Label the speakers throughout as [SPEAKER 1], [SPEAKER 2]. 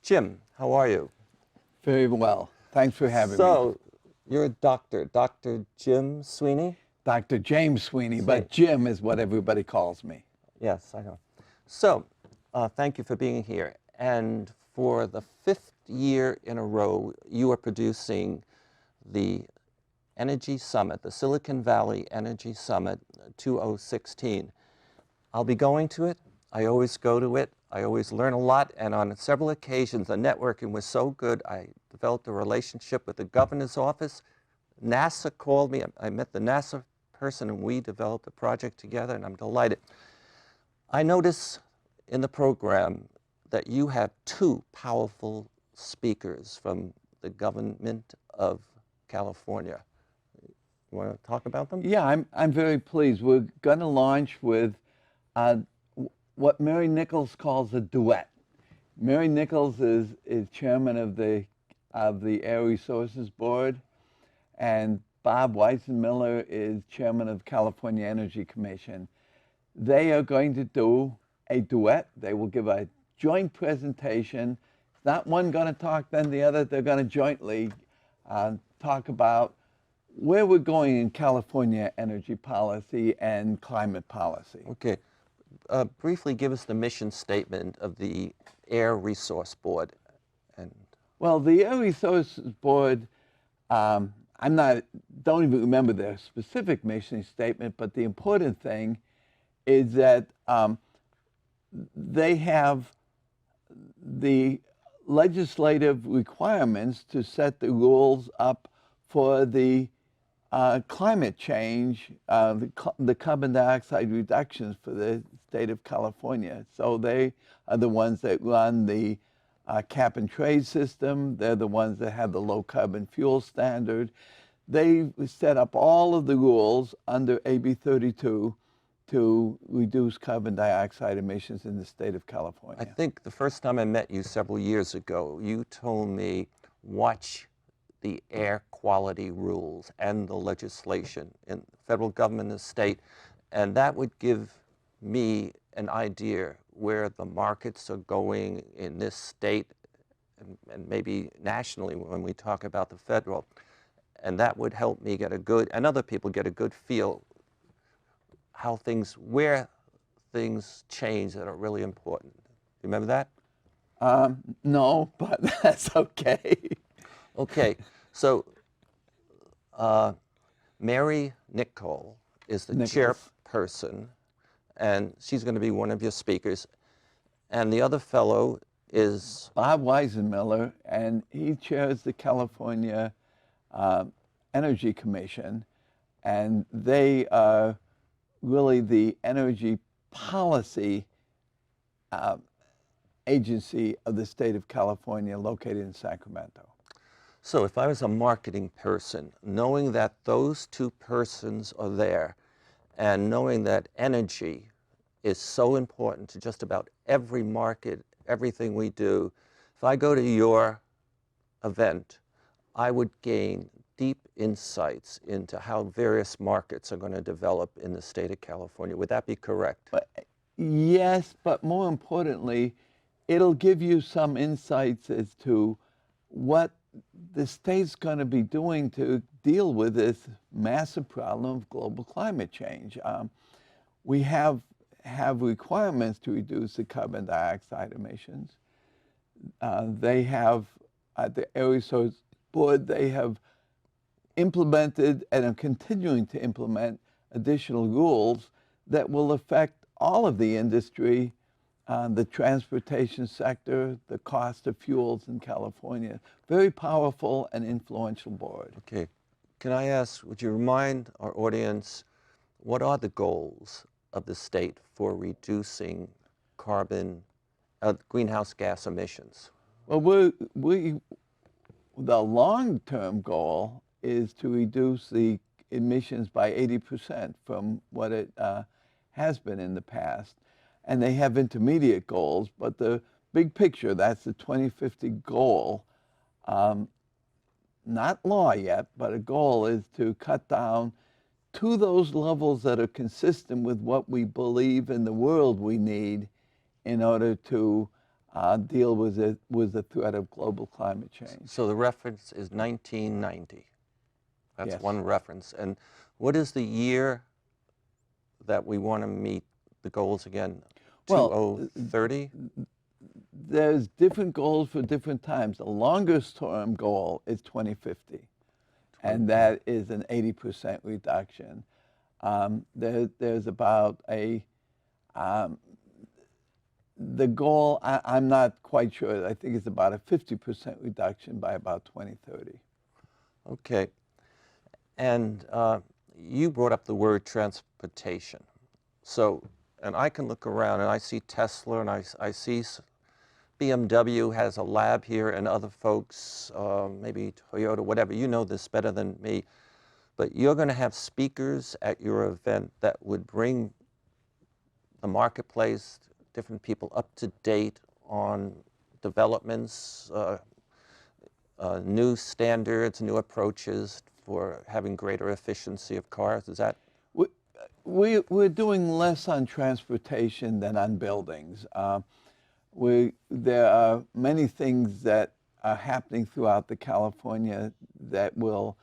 [SPEAKER 1] Jim, how are you?
[SPEAKER 2] Very well. Thanks for having me.
[SPEAKER 1] So, you're a doctor, Dr. Jim Sweeney?
[SPEAKER 2] Dr. James Sweeney, but Jim is what everybody calls me.
[SPEAKER 1] Yes, I know. So, thank you for being here. And for the 5th year in a row, you are producing the Energy Summit, the Silicon Valley Energy Summit 2016. I'll be going to it. I always go to it. I always learn a lot. And on several occasions, the networking was so good, I developed a relationship with the governor's office. NASA called me. I met the NASA person, and we developed a project together, and I'm delighted. I notice in the program that you have 2 powerful speakers from the government of California. You want to talk about them?
[SPEAKER 2] Yeah, I'm very pleased. We're going to launch with what Mary Nichols calls a duet. Mary Nichols is chairman of the Air Resources Board, and Bob Weisenmiller is chairman of the California Energy Commission. They are going to do a duet. They will give a joint presentation. It's not one going to talk, then the other. They're going to jointly talk about where we're going in California energy policy and climate policy.
[SPEAKER 1] Okay. Briefly give us the mission statement of the Air Resource Board.
[SPEAKER 2] Well, the Air Resources Board, don't even remember their specific mission statement, but the important thing is that they have the legislative requirements to set the rules up for the climate change, the carbon dioxide reductions for the state of California. So they are the ones that run the cap and trade system. They're the ones that have the low carbon fuel standard. They set up all of the rules under AB 32 to reduce carbon dioxide emissions in the state of California.
[SPEAKER 1] I think the first time I met you several years ago, you told me, watch the air quality rules and the legislation in the federal government and the state, and that would give me an idea where the markets are going in this state and maybe nationally when we talk about the federal. And that would help me get a good, and other people get a good feel where things change that are really important. Remember that?
[SPEAKER 2] No, but that's okay.
[SPEAKER 1] Okay, so Mary Nichols is the chairperson, and she's going to be one of your speakers. And the other fellow is
[SPEAKER 2] Bob Weisenmiller, and he chairs the California Energy Commission, and they are really the energy policy agency of the state of California, located in Sacramento.
[SPEAKER 1] So if I was a marketing person, knowing that those 2 persons are there, and knowing that energy is so important to just about every market, everything we do, if I go to your event, I would gain deep insights into how various markets are going to develop in the state of California. Would that be correct?
[SPEAKER 2] Yes, but more importantly, it'll give you some insights as to what the state's going to be doing to deal with this massive problem of global climate change. We have requirements to reduce the carbon dioxide emissions. They have, at the Air Resource Board, they have implemented and are continuing to implement additional rules that will affect all of the industry, the transportation sector, the cost of fuels in California. Very powerful and influential board.
[SPEAKER 1] Okay. Can I ask, would you remind our audience, what are the goals of the state for reducing greenhouse gas emissions?
[SPEAKER 2] Well, the long-term goal is to reduce the emissions by 80% from what it has been in the past. And they have intermediate goals, but the big picture, that's the 2050 goal, not law yet, but a goal is to cut down to those levels that are consistent with what we believe in the world we need in order to deal with the threat of global climate change.
[SPEAKER 1] So the reference is 1990. That's
[SPEAKER 2] Yes.
[SPEAKER 1] one reference. And what is the year that we want to meet the goals again?
[SPEAKER 2] Well,
[SPEAKER 1] 2030?
[SPEAKER 2] There's different goals for different times. The longest term goal is 2050, and that is an 80% reduction. There's about the goal, I'm not quite sure, I think it's about a 50% reduction by about 2030.
[SPEAKER 1] Okay. And you brought up the word transportation. So, and I can look around and I see Tesla and I see BMW has a lab here and other folks, maybe Toyota, whatever. You know this better than me. But you're going to have speakers at your event that would bring the marketplace, different people up to date on developments, new standards, new approaches for having greater efficiency of cars. Is that?
[SPEAKER 2] We're doing less on transportation than on buildings. There are many things that are happening throughout the California that will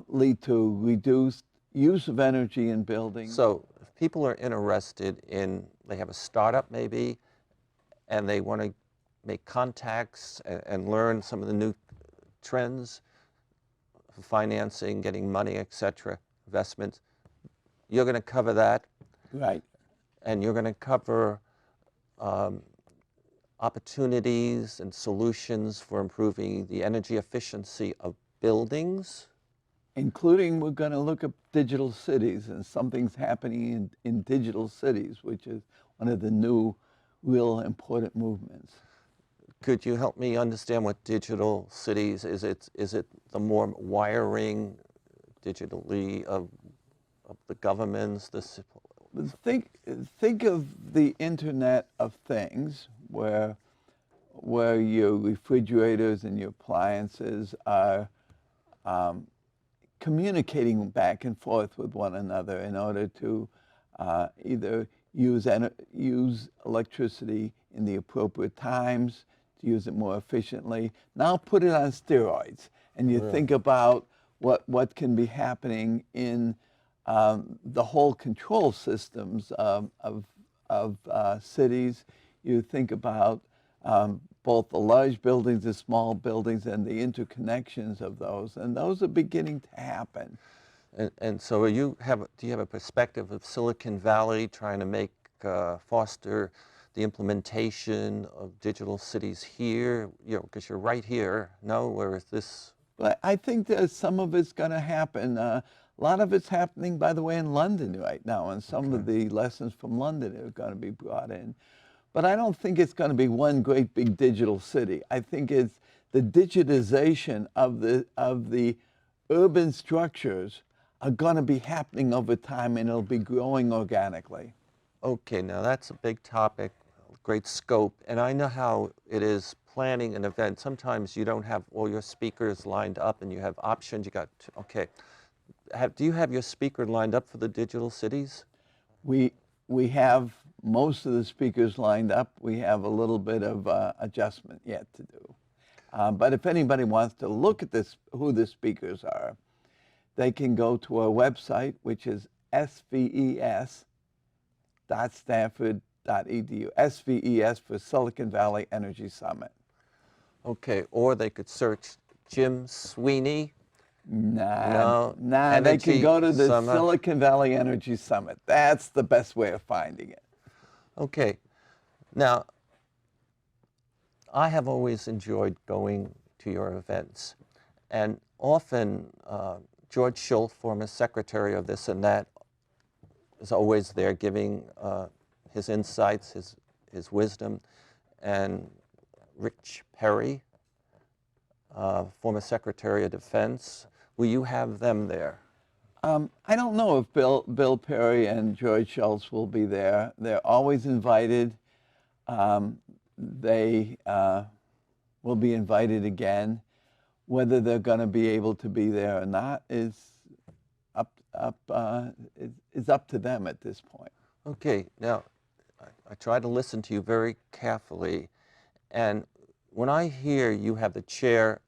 [SPEAKER 2] lead to reduced use of energy in buildings.
[SPEAKER 1] So if people are interested in, they have a startup maybe, and they want to make contacts and learn some of the new trends, financing, getting money, etc., investments, you're going to cover that.
[SPEAKER 2] Right.
[SPEAKER 1] And you're going to cover opportunities and solutions for improving the energy efficiency of buildings.
[SPEAKER 2] Including, we're going to look at digital cities, and something's happening in digital cities, which is one of the new, real important movements.
[SPEAKER 1] Could you help me understand what digital cities is? Is it the more wiring digitally of the governments?
[SPEAKER 2] Think of the Internet of Things, where your refrigerators and your appliances are communicating back and forth with one another in order to either use electricity in the appropriate times, to use it more efficiently. Now put it on steroids, and you think about what can be happening in the whole control systems of cities. You think about both the large buildings, the small buildings, and the interconnections of those, and those are beginning to happen.
[SPEAKER 1] And so do you have a perspective of Silicon Valley trying to foster the implementation of digital cities here? Because you're right here, no? Where is this?
[SPEAKER 2] But I think that some of it's going to happen. A lot of it's happening, by the way, in London right now, and some of the lessons from London are going to be brought in. But I don't think it's going to be one great big digital city. I think it's the digitization of the urban structures are going to be happening over time, and it'll be growing organically.
[SPEAKER 1] Okay, now that's a big topic, great scope, and I know how it is planning an event. Sometimes you don't have all your speakers lined up, and you have options. You got do you have your speaker lined up for the digital cities?
[SPEAKER 2] We have most of the speakers lined up. We have a little bit of adjustment yet to do. But if anybody wants to look at who the speakers are, they can go to our website, which is sves.stanford.edu. SVES for Silicon Valley Energy Summit.
[SPEAKER 1] Okay, or they could search Jim Sweeney.
[SPEAKER 2] Nah, they can go to the Silicon Valley Energy Summit. That's the best way of finding it.
[SPEAKER 1] Okay. Now, I have always enjoyed going to your events, and often George Shultz, former secretary of this and that, is always there giving his insights, his wisdom, and Rich Perry, former Secretary of Defense. Will you have them there?
[SPEAKER 2] I don't know if Bill Perry and George Shultz will be there. They're always invited. They will be invited again. Whether they're going to be able to be there or not is up to them at this point.
[SPEAKER 1] Okay. Now, I try to listen to you very carefully. And when I hear you have the chair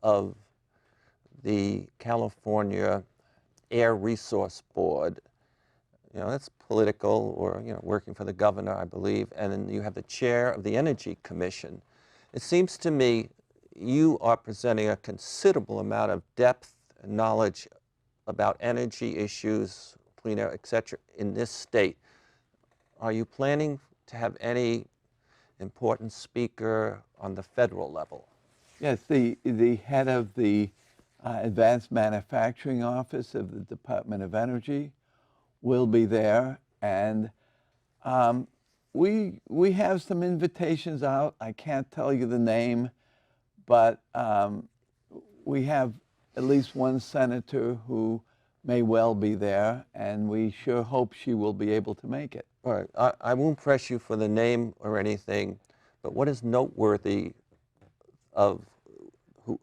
[SPEAKER 1] of the California Air Resource Board, you know, that's political, or, you know, working for the governor, I believe, and then you have the chair of the Energy Commission. It seems to me you are presenting a considerable amount of depth and knowledge about energy issues, clean air, et cetera, in this state. Are you planning to have any important speaker on the federal level?
[SPEAKER 2] Yes, the head of the Advanced Manufacturing Office of the Department of Energy will be there, and we have some invitations out. I can't tell you the name, but we have at least one senator who may well be there, and we sure hope she will be able to make it.
[SPEAKER 1] All right, I won't press you for the name or anything, but what is noteworthy of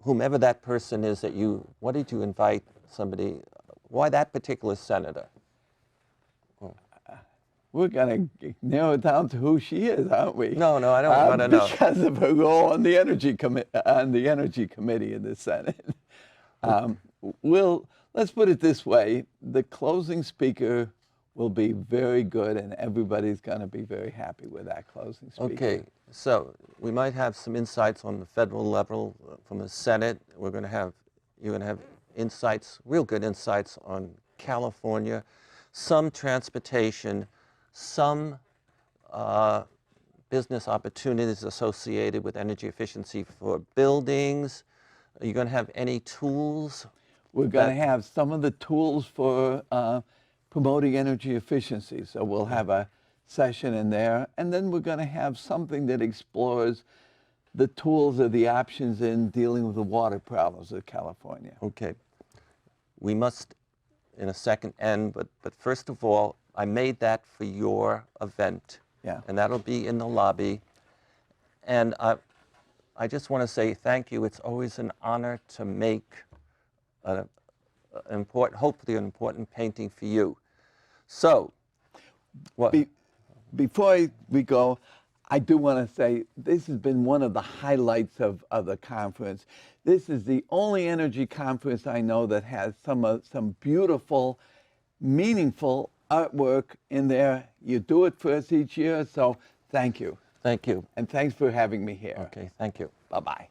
[SPEAKER 1] whomever that person is that what did you invite somebody, why that particular senator?
[SPEAKER 2] We're going to narrow it down to who she is, aren't we?
[SPEAKER 1] No, I don't want to know.
[SPEAKER 2] Because of her role on the Energy Committee in the Senate. Let's put it this way: the closing speaker will be very good, and everybody's going to be very happy with that closing speaker.
[SPEAKER 1] Okay, so we might have some insights on the federal level from the Senate. You're going to have insights, real good insights on California, some transportation, some business opportunities associated with energy efficiency for buildings. Are you going to have any tools?
[SPEAKER 2] We're going to have some of the tools for promoting energy efficiency. So we'll have a session in there, and then we're going to have something that explores the tools or the options in dealing with the water problems of California.
[SPEAKER 1] Okay. We must, in a second, end, but first of all, I made that for your event.
[SPEAKER 2] Yeah.
[SPEAKER 1] And that'll be in the lobby. And I just want to say thank you. It's always an honor to make hopefully an important painting for you. So, what?
[SPEAKER 2] Before we go, I do want to say this has been one of the highlights of the conference. This is the only energy conference I know that has some beautiful, meaningful artwork in there. You do it for us each year, so thank you.
[SPEAKER 1] Thank you.
[SPEAKER 2] And thanks for having me here.
[SPEAKER 1] Okay, thank you.
[SPEAKER 2] Bye-bye.